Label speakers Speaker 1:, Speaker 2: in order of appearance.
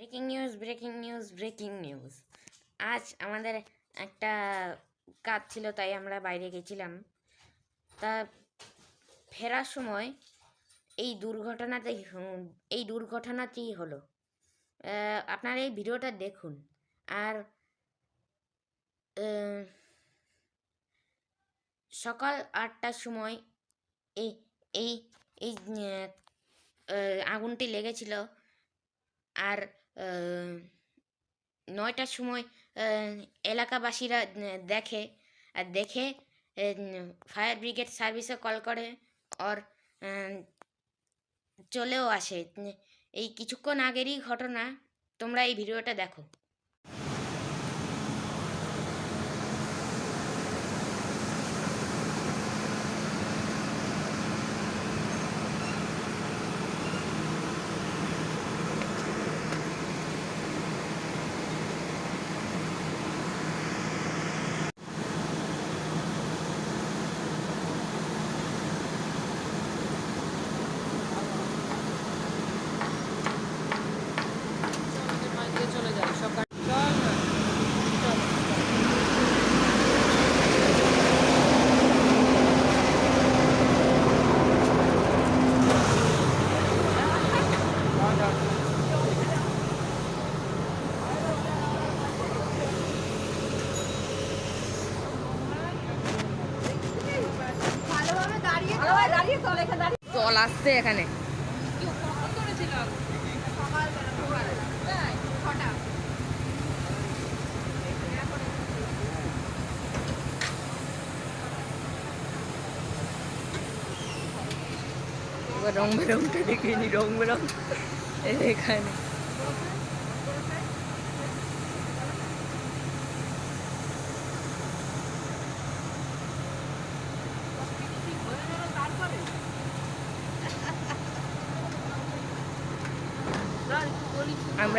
Speaker 1: Breaking news. আজ আমাদের একটা কাজ ছিল, তাই আমরা বাইরে গেছিলাম। তা ফেরার সময় এই দুর্ঘটনাটি হলো। আপনারা এই ভিডিওটা দেখুন। আর সকাল 8টার সময় এই এই এই আগুনটি লেগেছিল। আর 9টার সময় এলাকাবাসীরা দেখে ফায়ার ব্রিগেড সার্ভিসে কল করে, আর চলেও আসে। এই কিছুক্ষণ আগেরই ঘটনা, তোমরা এই ভিডিওটা দেখো।
Speaker 2: চলে যায় সকাল
Speaker 1: জল আসছে এখানে। রং বেরংটা দেখিনি, রং বেরং এখানে। আমরা